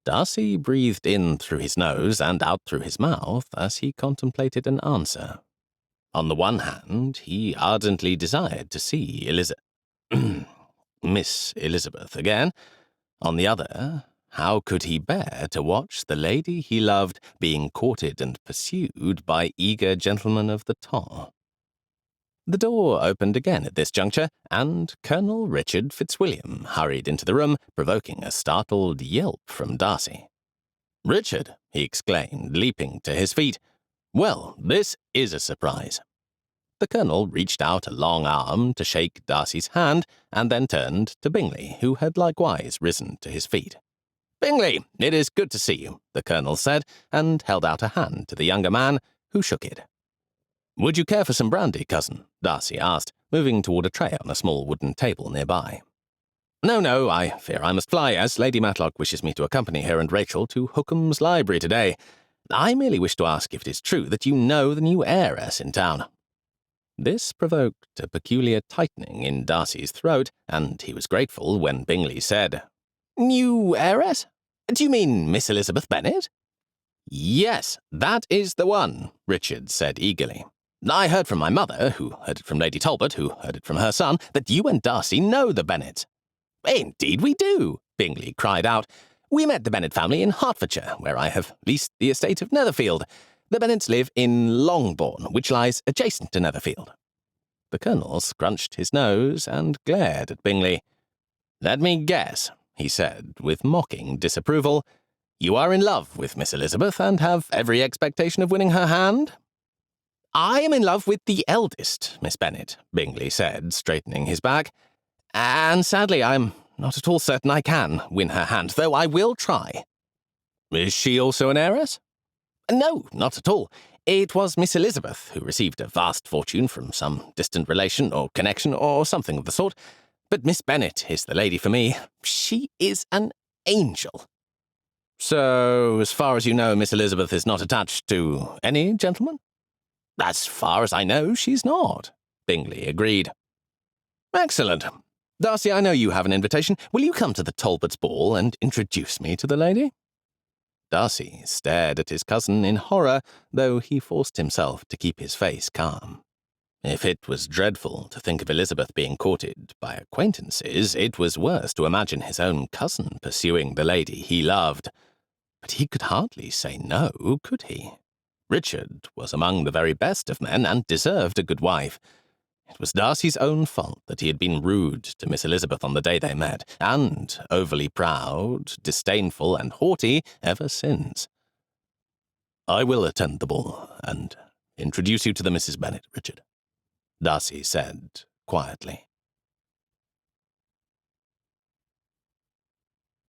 Darcy breathed in through his nose and out through his mouth as he contemplated an answer. On the one hand, he ardently desired to see Miss Elizabeth again. On the other, how could he bear to watch the lady he loved being courted and pursued by eager gentlemen of the ton? The door opened again at this juncture, and Colonel Richard Fitzwilliam hurried into the room, provoking a startled yelp from Darcy. "Richard," he exclaimed, leaping to his feet. "Well, this is a surprise." The Colonel reached out a long arm to shake Darcy's hand, and then turned to Bingley, who had likewise risen to his feet. "Bingley, it is good to see you," the Colonel said, and held out a hand to the younger man, who shook it. "Would you care for some brandy, cousin?" Darcy asked, moving toward a tray on a small wooden table nearby. No, I fear I must fly, as Lady Matlock wishes me to accompany her and Rachel to Hookham's library today. I merely wish to ask if it is true that you know the new heiress in town." This provoked a peculiar tightening in Darcy's throat, and he was grateful when Bingley said, "New heiress? Do you mean Miss Elizabeth Bennet?" "Yes, that is the one," Richard said eagerly. "I heard from my mother, who heard it from Lady Talbot, who heard it from her son, that you and Darcy know the Bennets." "Indeed we do," Bingley cried out. "We met the Bennet family in Hertfordshire, where I have leased the estate of Netherfield. The Bennets live in Longbourn, which lies adjacent to Netherfield." The Colonel scrunched his nose and glared at Bingley. "Let me guess," he said, with mocking disapproval. "You are in love with Miss Elizabeth and have every expectation of winning her hand?" "I am in love with the eldest, Miss Bennet," Bingley said, straightening his back. "And sadly I am not at all certain I can win her hand, though I will try." "Is she also an heiress?" "No, not at all. It was Miss Elizabeth who received a vast fortune from some distant relation or connection or something of the sort. But Miss Bennet is the lady for me. She is an angel." "So, as far as you know, Miss Elizabeth is not attached to any gentleman?" "As far as I know, she's not," Bingley agreed. "Excellent. Darcy, I know you have an invitation. Will you come to the Talbots' ball and introduce me to the lady?" Darcy stared at his cousin in horror, though he forced himself to keep his face calm. If it was dreadful to think of Elizabeth being courted by acquaintances, it was worse to imagine his own cousin pursuing the lady he loved. But he could hardly say no, could he? Richard was among the very best of men and deserved a good wife. It was Darcy's own fault that he had been rude to Miss Elizabeth on the day they met, and overly proud, disdainful, and haughty ever since. "I will attend the ball and introduce you to the Misses Bennet, Richard," Darcy said quietly.